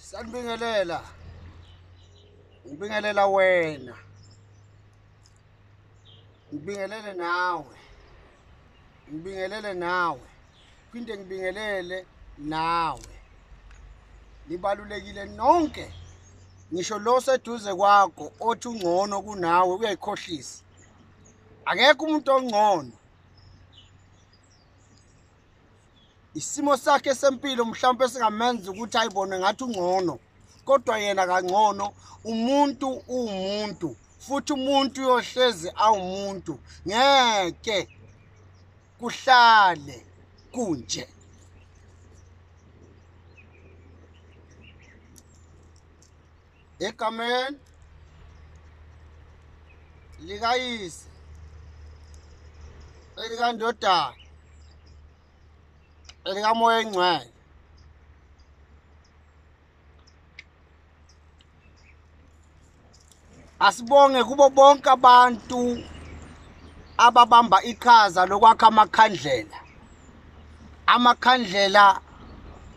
Sanibingelela. Ngibingelela wena. Ngibingelele nawe. Ngibingelele nawe. Phinde ngibingelele nawe. Libalulekile nonke. Ngisho lo seduze kwakho othi ungcono kunawe uyayikhohlisa. Akekho umuntu ongcono. Isimo sakhe sempilo mhlawumbe singamenza ukuthi ayibone ngathi ungcono, kodwa yena kangcono. Umuntu umuntu, futhi umuntu uyohlezi awumuntu. Ngeke kuhlale kunje. Egameni likayise elikandodana elikamoya engcwele, asibonge kubo bonke abantu ababamba iqhaza lokwakha amakhandlela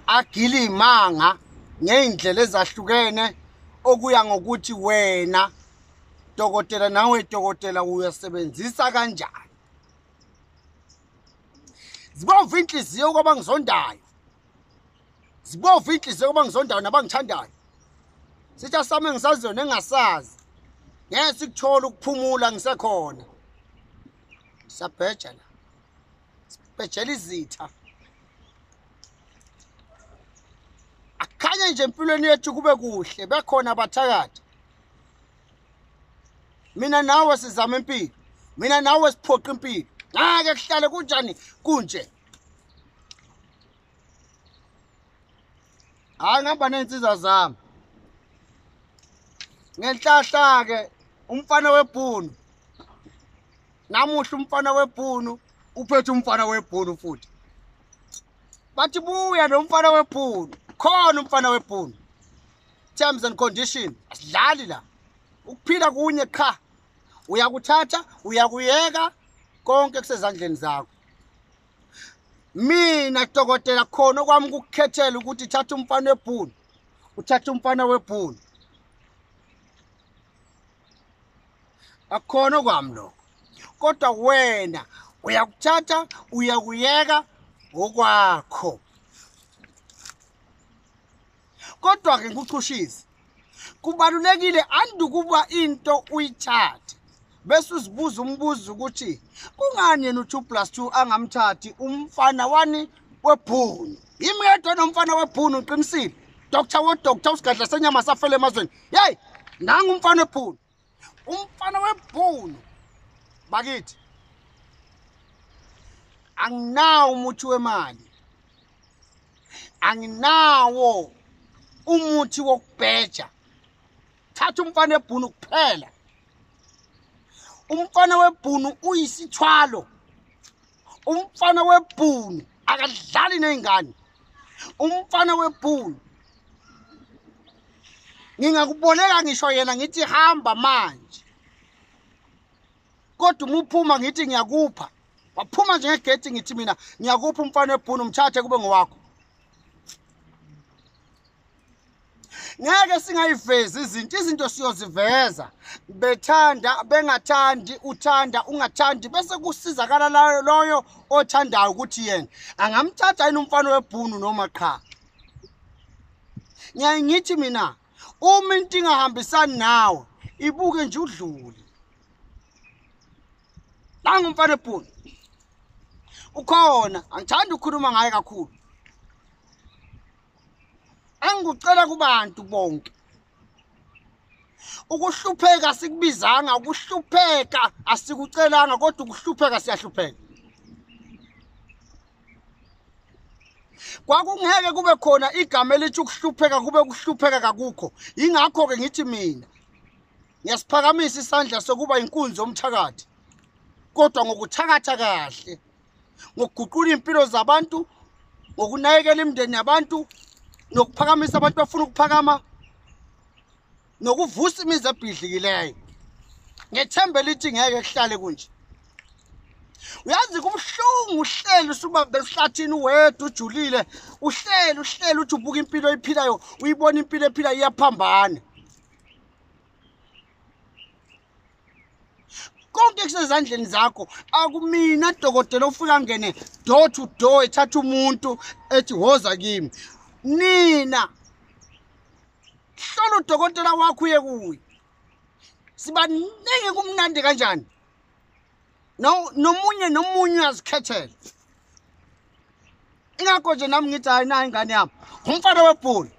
agila imanga ngeindlela ezahlukene, okuya ngokuthi wena dokotela nawe dokotela uyasebenzisa kanjani. Zibova inhliziyo kwaba ngizondayo, zibova inhliziyo kwaba ngizondayo nabangithandayo. Sitha sami engisaziyo nengasazi, ngeke sikuthola ukuphumula ngisekhona. Sabheja la, sibhejela izitha. Akhanya nje empilweni yethu kube kuhle, bekhona abathakathi. Mina nawe sizama impilo, mina nawe siphoqa impilo. Ngeke kuhlale kunjani kunje. Hayi ngihamba nensizwa zami. Ngenhlahla ke umfana webhunu. Namuhla umfana webhunu uphethe umfana webhunu futhi. Bathi buya nomfana webhunu. Khona umfana webhunu. Terms and conditions asidlali la. Ukuphila kunye qha. Uyakuthatha, uyakuyeka. Konke kusezandleni zakho. Mina dokotela khona kwami ukukhethela ukuthi thatha umfana webhunu, uthatha umfana webhunu. Akhona kwami lo. Kodwa wena uyakuthatha, uyakuyeka ngokwakho. Kodwa ke ngikuchushise. Kubalulekile andukuba into uyithathe. Bese uzibuza umbuzo ukuthi kungani yena u2 + 2 angamthathi umfana wani webhunu. Yimi yedwa nomfana webhunu uqinisile. Doctor usigadla senyama safele emazweni. Hey, nanga umfana webhunu. Umfana webhunu. Bakithi. Anginawo umuthi wemali. Anginawo umuthi wokubheja. Thatha umfana webhunu kuphela. Umfana webhunu uyisithwalo. Umfana webhunu akadlali nezingane. Umfana webhunu ngingakuboleka ngisho yena ngithi hamba manje. Kodwa umuphuma ngithi ngiyakupha. Waphuma nje ngegeti ngithi mina ngiyakupha umfana webhunu umthathe kube ngowakho. Ngeke singayivezi izinto siyoziveza. Bethanda bengathandi, uthanda ungathandi, bese kusizakala loyo othandayo ukuthi yena angamthatha yini umfana webhunu noma qha. Ngithi mina uma into ingahambisani nawe ibuke nje udlule. Nanga umfana webhunu ukhona, angithandi ukukhuluma ngaye kakhulu. Angikucela kubantu bonke. Ukuhlupheka sikubizanga, ukuhlupheka asikucelanga, kodwa ukuhlupheka siyahlupheka. Kwakungeke kube khona igama elithi ukuhlupheka kube kuhlupheka kakukho. Ingakho ke ngithi mina ngiyasiphakamisa isandla sokuba inkunzi yomthakathi. Kodwa ngokuthakatha kahle, ngokuguqula impilo zabantu, ngokunakekela imindeni yabantu, nokuphakamisa abantu bafuna ukuphakama, nokuvusa imizwa ebhidlikileyo. Ngethemba lithi ngeke kuhlale kunje. uyazi kubuhlungu uhlelo usuba besihlathini wedwa ujulile uhlelo uthi ubuka impilo oyiphilayo uyibona impilo ephila iyaphambana konke kusezandleni zakho akumina dokotela ufika ngene door to door ethatha umuntu ethi woza kimi nina hlola udokotela wakho uye kuye sibaningi kumnandi kanjani nomunye uyazikhethela ingakho nje nami ngithi hayi na ingane yami umfana webhola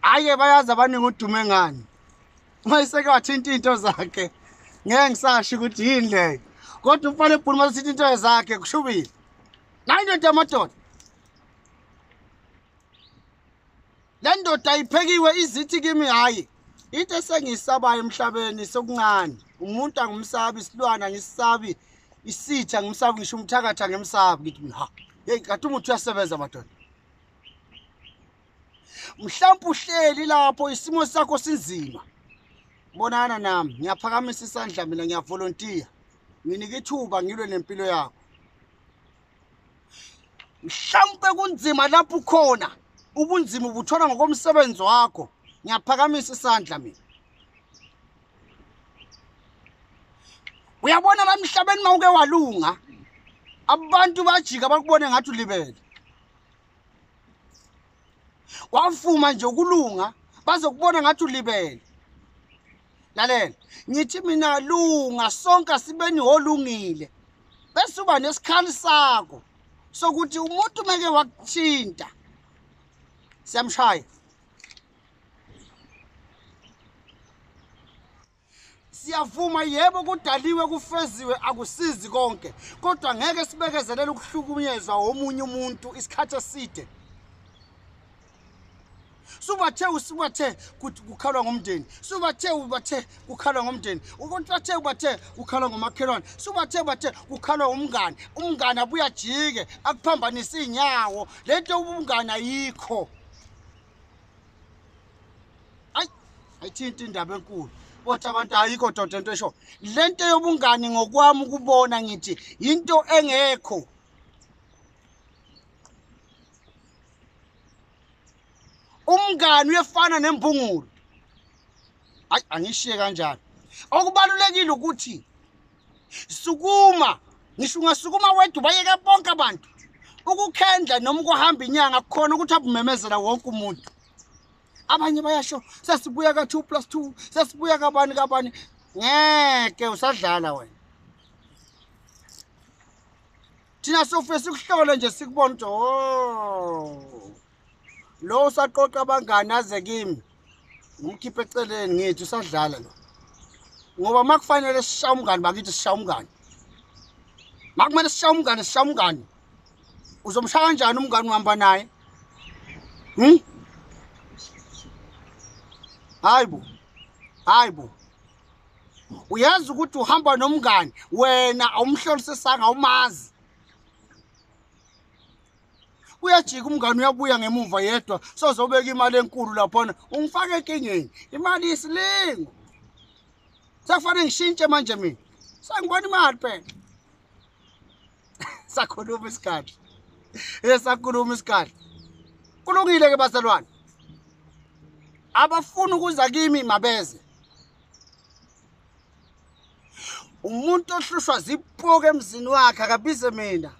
hayi bayazi abaningi udume ngani mayiseke wathinta into zakhe ngeke ngisasho ukuthi yini leyo kodwa umfana webhola masithinta into zakhe kushubile nayi into yamadoda le ndoda ayiphekiwe izithi kimi hayi into esengiyisabayo emhlabeni sokuncane umuntu angumsabi isilwana ngisisabi isitha ngimsabi ngisho umthakatha ngemsabi ngithi ha hey kathi umuntu uyasebenza madoda mhlawumbe uhleli lapho isimo sakho sinzima bonana nami ngiyaphakamisa isandla mina ngiyavolunteer nginika ithuba ngilwe nempilo yakho mhlawumbe kunzima lapho ukhona ubunzima ubuthola ngokomsebenzi wakho ngiyaphakamisa isandla mina uyabona la emhlabeni mawuke walunga abantu bajika bakubone ngathi ulibele wafuma nje ukulunga bazokubona ngathi ulibele lalela ngithi mina lunga sonke sibeni holungile bese uba nesikhali sakho sokuthi umuntu meke wakuthinta siyamshaya siyavuma yebo kudaliwe kufeziwe akusizi konke kodwa ngeke sibekezelele ukuhlukunyezwa omunye umuntu isikhathi eside subathe kukhalwa ngomndeni subathe kukhalwa ngomndeni ubathe kukhalwa ngomakhelwane subathe kukhalwa umngane abuya jike akuphambanisa inyawo lento ubungane ayikho ayithinta indaba enkulu kodwa abantu ayikho dodo into esho lento yobungane ngokwami ukubona ngithi into engekho umngane uyefana nembungulo hayi angishiye kanjalo okubalulekile ukuthi sukuma ngisho ungasukuma wedwa bayeke bonke abantu ukukhendla noma ukuhamba inyanga kukhona ukuthi abumemezela wonke umuntu abanye bayasho sasibuya ka 2+2 sasibuya kabani ngeke usadlala wena thina sofike sikuhlole nje sikubona ukuthi oh lo usaqoqa abangani aze kimi ngimkhiphe eceleni ngithi usadlala lo ngoba makufanele sishaya umngane bakithi sishaya umngane makumele sishaya umngane uzomshaya kanjani umngane uhamba naye hayibo uyazi ukuthi uhamba nomngane wena awumhlolisisanga awumazi uyajika umngane uyabuya ngemuva yedwa sozobeka imali enkulu lapha ungifake enkingeni imali isilingo sakufanele ngishintshe manje mina sangibona imali phela sakhuluma isikhathi sakhuluma isikhathi kulungile ke bazalwane abafuna ukuza kimi mabeze umuntu ohlushwa zipoke emzini wakhe akabize mina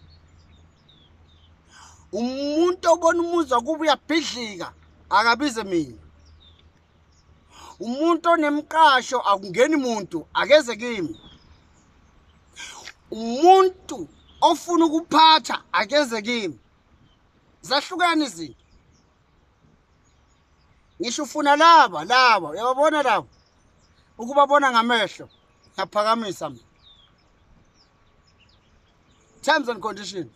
umuntu obona umuzwa kuba uyabhidlika akabize mina umuntu onemqasho akungeni umuntu akeze kimi umuntu ofuna ukuphatha akeze kimi zahlukana izinto ngisho ufuna laba uyababona laba ukubabona ngamehlo ngaphakamisa mina terms and conditions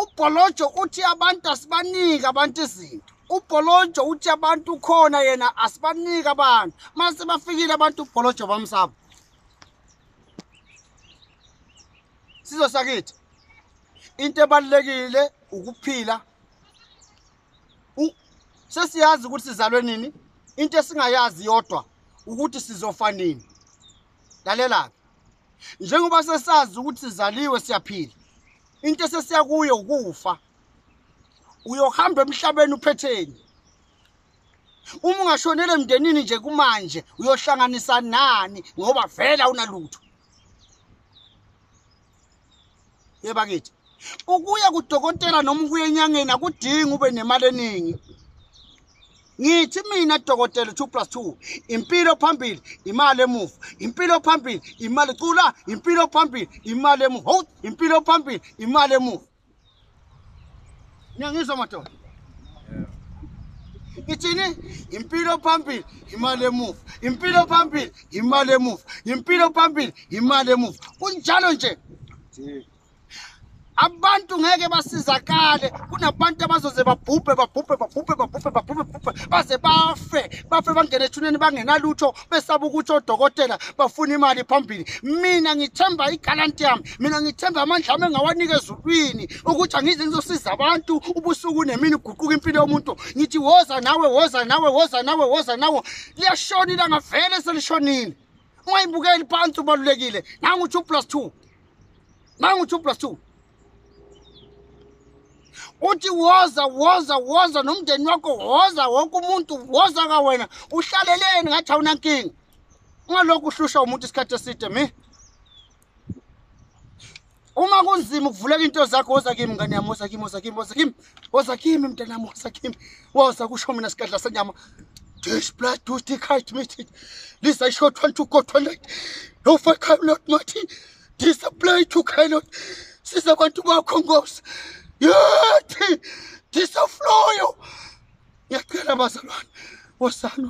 ubholojo uthi abantu asibanike abantu izinto ubholojo uthi abantu khona yena asibanike abantu mase bafikile abantu ubholojo bamsaba sizosakithi into ebalekile ukuphila sesiyazi ukuthi sizalwe nini into esingayazi yodwa ukuthi sizofa nini lalela njengoba sesazi ukuthi sizaliwe siyaphila into esesiya kuyo ukufa uyohamba emhlabeni uphetheni uma ungashonele emndenini nje kumanje uyohlanganisa nani ngoba vela unalutho yebakithi ukuya kudokotela noma ukuya enyangeni akudingi ube nemali eningi ngithi mina dokotela 2+2 impilo phambili imali emuva impilo phambili imali cula impilo phambili imali emuva ho impilo phambili imali emuva ngiyangizwa madoda ithini impilo phambili imali emuva impilo phambili imali emuva impilo phambili imali emuva kunjalo nje abantu ngeke basizakale kunabantu abazoze babhubhe baze bafe bangene ethuneni bangenalutho besaba ukuthi odokotela bafuna imali phambili mina ngithemba igalanti yami mina ngithemba amandla ami engawanika ezulwini ukuthi angize ngizosiza abantu ubusuku nemini uguquka impilo yomuntu ngithi woza nawe liyashona ilanga vele selishonile ungayibukeli phansi ubalulekile nangu 2+2 uthi woza nomndeni wakho woza wonke umuntu woza ka wena uhlaleleni ngathi awunankinga ungalokhu uhlusha umuntu isikhathi eside mi uma kunzima ukuvuleka into zakho woza kimi ngane yami woza kimi mntanami woza kimi woza kusho mina isikadla senyama this blood to the kite meet this I shot one to go toilet no for cannot Martin this apply to cannot siza abantu bakho ngosi yathi disafloyo ngiyacela bazalwane wosana